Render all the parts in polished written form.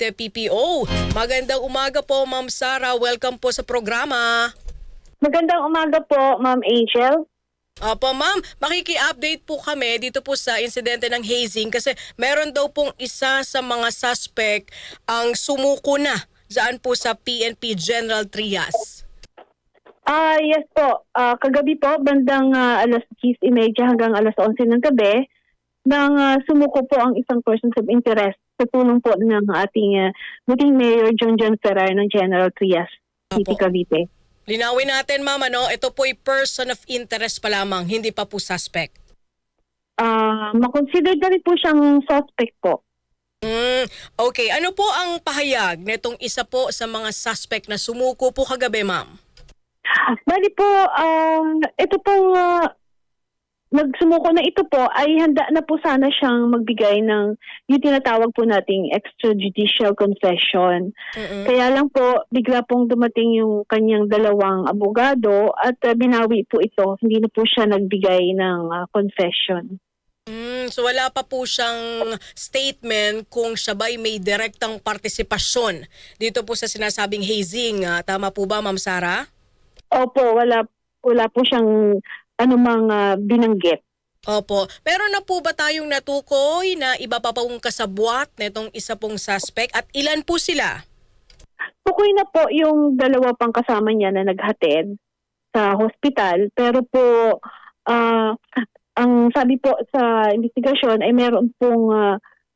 Cavite PPO. Magandang umaga po, Ma'am Sara. Welcome po sa programa. Magandang umaga po, Ma'am Angel. Opo, ma'am, makiki-update po kami dito po sa insidente ng hazing kasi meron daw pong isa sa mga suspect ang sumuko na dyan po sa PNP General Trias. Yes po. Kagabi po, bandang alas 10:30 hanggang alas 11 ng gabi, nang sumuko po ang isang persons of interest sa tulong po ng ating dating Mayor John Ferrer ng General Trias, City, Opo. Cavite. Linawin natin, ma'am, ito po'y person of interest pa lamang, hindi pa po suspect. Makonsider na rin po siyang suspect po. Okay, ano po ang pahayag nitong isa po sa mga suspect na sumuko po kagabi, ma'am? Bali po, ito pong nagsumuko na ito po ay handa na po sana siyang magbigay ng yung tinatawag po nating extrajudicial confession. Kaya lang po, bigla pong dumating yung kanyang dalawang abogado at binawi po ito. Hindi na po siya nagbigay ng confession. So wala pa po siyang statement kung siya ba'y may direktang partisipasyon dito po sa sinasabing hazing. Tama po ba, Ma'am Sara? Opo, wala po siyang anumang binanggit. Opo. Pero na po ba tayong natukoy na iba pa pong kasabwat nitong isa pong suspect at ilan po sila? Tukoy na po yung dalawa pang kasama niya na naghatid sa hospital. Pero po, ang sabi po sa investigasyon ay meron pong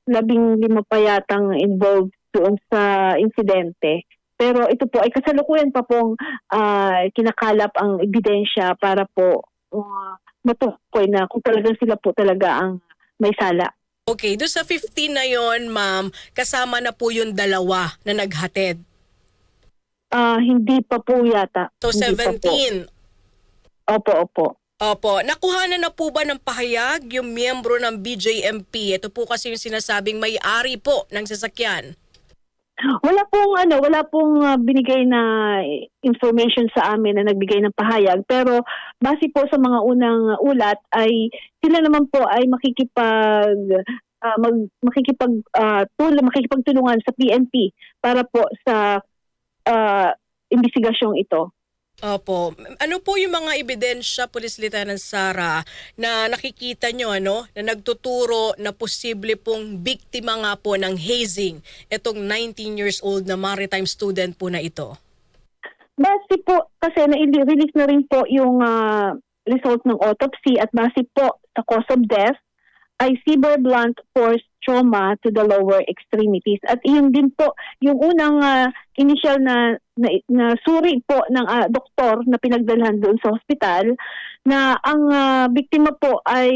15 pa yatang involved doon sa insidente. Pero ito po ay kasalukuyan pa pong kinakalap ang ebidensya para po matukoy na kung talagang sila po talaga ang may sala. Okay, doon sa 15 na yon, ma'am, kasama na po yung dalawa na naghatid. Hindi pa po yata. So Hindi pa po. 17. Opo. Opo. Nakuhanan na po ba ng pahayag yung miyembro ng BJMP? Ito po kasi yung sinasabing may-ari po ng sasakyan. Wala pong binigay na information sa amin na nagbigay ng pahayag, pero base po sa mga unang ulat ay sila naman po ay makikipagtulungan sa PNP para po sa investigasyong ito. Opo. Ano po yung mga ebidensya, Police Lieutenant Sara, na nakikita nyo na nagtuturo na posible pong biktima nga po ng hazing itong 19 years old na maritime student po na ito? Base po kasi na-release na rin po yung result ng autopsy at base po sa cause of death ay severe blunt force trauma to the lower extremities. At iyon din po yung unang initial na suri po ng doktor na pinagdalhan doon sa hospital na ang biktima po ay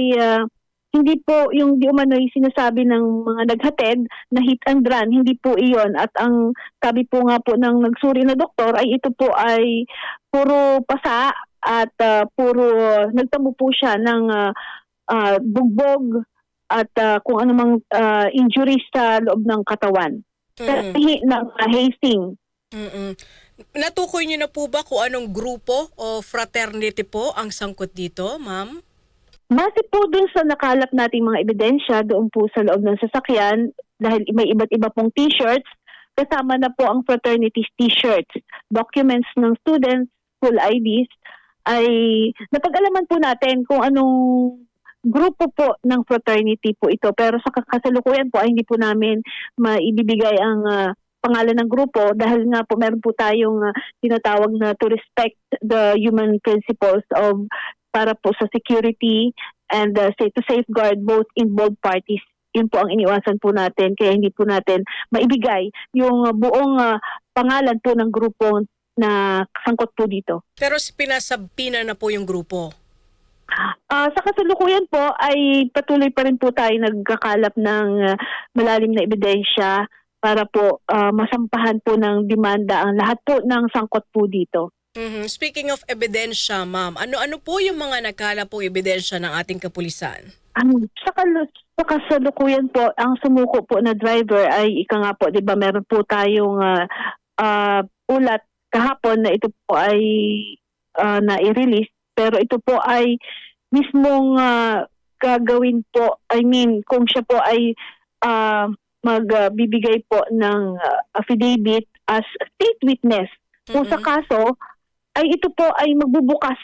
hindi po yung di umano'y sinasabi ng mga naghatid na hit and run, hindi po iyon. At ang sabi po nga po ng nagsuri na doktor ay ito po ay puro pasa at nagtamo po siya ng bugbog at kung anumang injuries sa loob ng katawan. Ng hazing. Natukoy niyo na po ba kung anong grupo o fraternity po ang sangkot dito, ma'am? Base po dun sa nakalap nating mga ebidensya doon po sa loob ng sasakyan, dahil may iba't iba pong t-shirts, kasama na po ang fraternities t-shirts, documents ng students, school IDs, ay napag-alaman po natin kung anong grupo po ng fraternity po ito. Pero sa kasalukuyan po ay hindi po namin maibibigay ang pangalan ng grupo dahil nga po meron po tayong tinatawag na to respect the human principles of para po sa security and to safeguard both involved parties. Yun po ang iniwasan po natin kaya hindi po natin maibigay yung buong pangalan po ng grupo na sangkot po dito. Pero pinasabpina na po yung grupo. Sa kasalukuyan po ay patuloy pa rin po tayo nagkakalap ng malalim na ebidensya para po masampahan po ng demanda ang lahat po ng sangkot po dito. Speaking of ebidensya, ma'am, ano po yung mga nagkalap po ebidensya ng ating kapulisan? Sa kasalukuyan po, ang sumuko po na driver ay ika nga po, di ba meron po tayong ulat kahapon na ito po ay na-release. Pero ito po ay mismong gagawin po, kung siya po ay magbibigay po ng affidavit as state witness kung sa kaso ay ito po ay magbubukas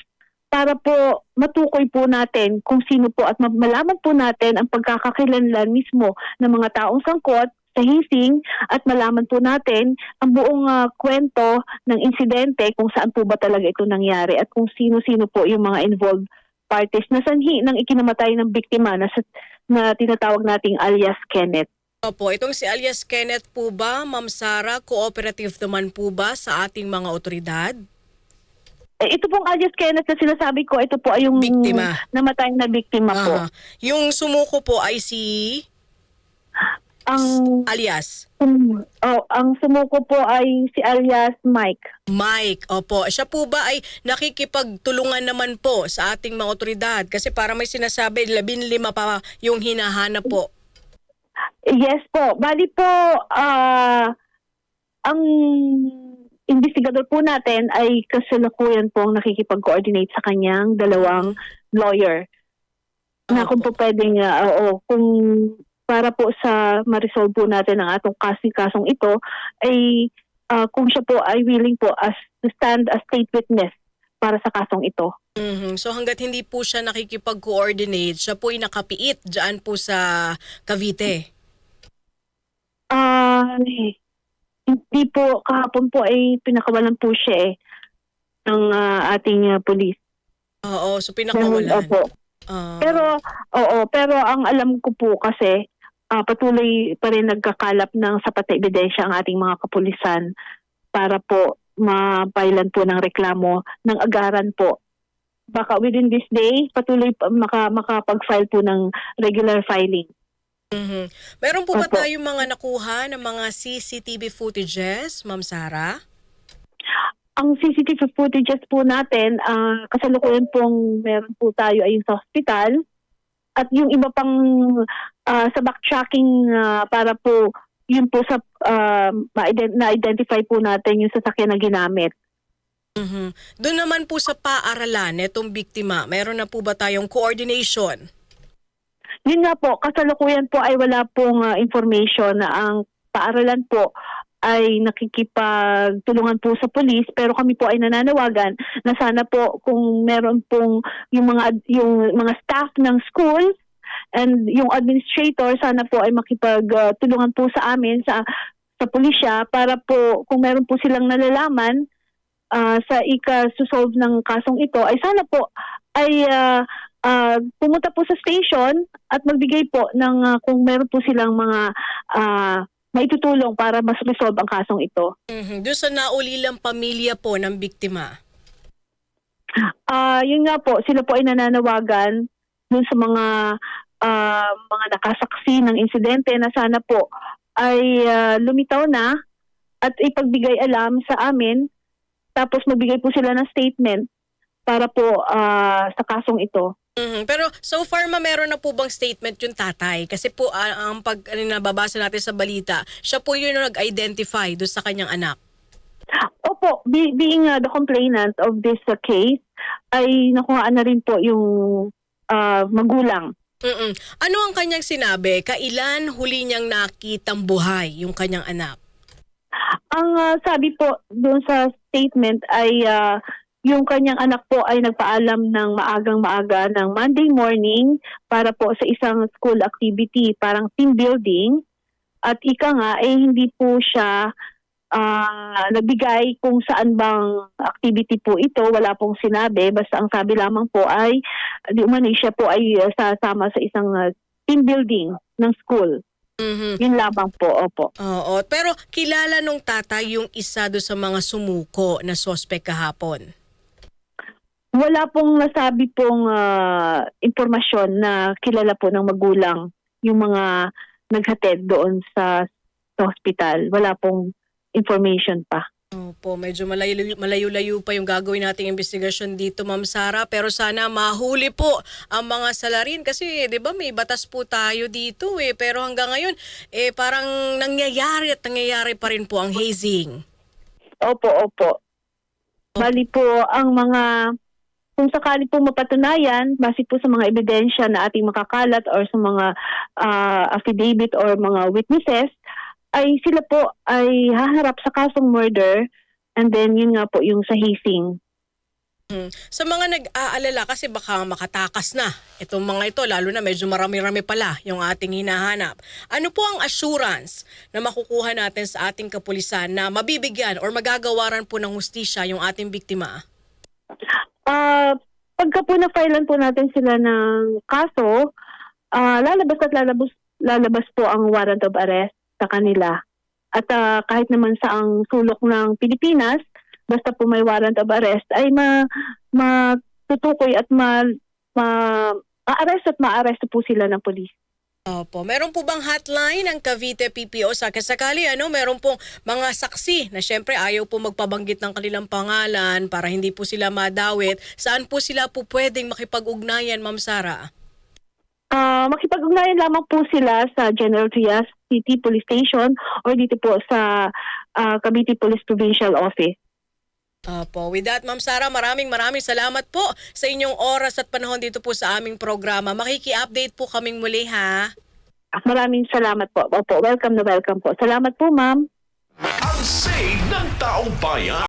para po matukoy po natin kung sino po at malaman po natin ang pagkakakilanlan mismo ng mga taong sangkot sa hazing at malaman po natin ang buong kwento ng insidente kung saan po ba talaga ito nangyari at kung sino-sino po yung mga involved parties na sanhi ng ikinamatay ng biktima na tinatawag nating alias Kenneth. Opo, itong si alias Kenneth po ba, Ma'am Sara, cooperative naman po ba sa ating mga otoridad? Ito pong alias Kenneth na sinasabi ko, ito po ay yung Biktima. namatay na biktima po. Aha. Yung sumuko po ay si Ang alias ang sumuko po ay si alias Mike. Mike. Opo, siya po ba ay nakikipagtulungan naman po sa ating mga otoridad? Kasi para may sinasabi, 15 pa yung hinahanap po. Yes po. Bali po, ang investigador po natin ay kasalukuyan pong nakikipag-coordinate sa kanyang dalawang lawyer. Na kung po pwedeng, kung para po sa ma-resolve po natin ang atong kasong ito, ay kung siya po ay willing po to stand as state witness para sa kasong ito. So hanggat hindi po siya nakikipag-coordinate, siya po ay nakapiit dyan po sa Cavite. Hindi po, kahapon po ay pinakawalan po siya ng ating police. Oo, so pinakawalan. Opo. Pero ang alam ko po kasi patuloy pa rin nagkakalap ng sapat na ebidensya ang ating mga kapulisan para po mapailan po ng reklamo ng agaran po. Baka within this day, patuloy makapag-file po ng regular filing. Meron po ba Opo. tayong mga nakuha ng mga CCTV footages, Ma'am Sara? Ang CCTV footages po natin, kasalukuyan pong meron po tayo ay sa hospital at yung iba pang sa backtracking para po yun po sa na-identify po natin yung sasakyan na ginamit. Doon naman po sa paaralan netong biktima, meron na po ba tayong coordination? Yun nga po, kasalukuyan po ay wala pong information na ang paaralan po ay nakikipagtulungan po sa pulis, pero kami po ay nananawagan na sana po kung meron pong yung mga staff ng school and yung administrator, sana po ay makipagtulungan po sa amin sa pulisya para po kung meron po silang nalalaman sa ika-solve ng kasong ito ay sana po ay pumunta po sa station at magbigay po ng kung meron po silang mga maitutulong para mas resolve ang kasong ito. Doon sa naulilang pamilya po ng biktima. Yun nga po, sila po ay nananawagan dun sa mga nakasaksi ng insidente na sana po ay lumitaw na at ipagbigay alam sa amin, tapos magbigay po sila ng statement para po sa kasong ito. Pero so far meron na po bang statement yung tatay? Kasi po ang nababasa natin sa balita, siya po yun yung nag-identify doon sa kanyang anak. Opo, being the complainant of this case, ay nakuhaan na rin po yung magulang. Ano ang kanyang sinabi? Kailan huli niyang nakitang buhay yung kanyang anak? Ang sabi po doon sa statement ay yung kanyang anak po ay nagpaalam ng maagang-maaga ng Monday morning para po sa isang school activity, parang team building. At ika nga, hindi po siya nagbigay kung saan bang activity po ito. Wala pong sinabi. Basta ang sabi lamang po ay, di umano siya po ay sasama sa isang team building ng school. Yun lamang po, opo. Oo, pero kilala nung tatay yung isa do sa mga sumuko na sospek kahapon? Wala pong nasabi pong impormasyon na kilala po ng magulang yung mga naghatid doon sa hospital. Wala pong information pa. Opo, medyo malayo-layo pa yung gagawin nating investigasyon dito, Ma'am Sara. Pero sana mahuli po ang mga salarin kasi 'di ba may batas po tayo dito Pero hanggang ngayon parang nangyayari pa rin po ang hazing. Opo. Bali po ang mga kung sakali po mapatunayan, base po sa mga ebidensya na ating makakalat or sa mga affidavit or mga witnesses, ay sila po ay haharap sa kasong murder and then yun nga po yung sa hazing. Sa mga nag-aalala kasi baka makatakas na itong mga ito, lalo na medyo marami-rami pala yung ating hinahanap. Ano po ang assurance na makukuha natin sa ating kapulisan na mabibigyan or magagawaran po ng hustisya yung ating biktima? Pagka po na-filean po natin sila ng kaso, lalabas po ang warrant of arrest sa kanila. At kahit naman sa ang sulok ng Pilipinas, basta po may warrant of arrest, ay matutukoy at ma-arrest at ma-arrest po sila ng polis. Opo. Meron po bang hotline ng Cavite PPO sa kasakali? Meron pong mga saksi na syempre ayaw po magpabanggit ng kanilang pangalan para hindi po sila madawit. Saan po sila po pwedeng makipag-ugnayan, Ma'am Sara? Makipag-ugnayan lamang po sila sa General Trias City Police Station or dito po sa Cavite Police Provincial Office. Opo. With that, Ma'am Sara, maraming salamat po sa inyong oras at panahon dito po sa aming programa. Makiki-update po kaming muli, ha? Maraming salamat po. Opo, welcome na welcome po. Salamat po, ma'am. Ang say ng taong bayan.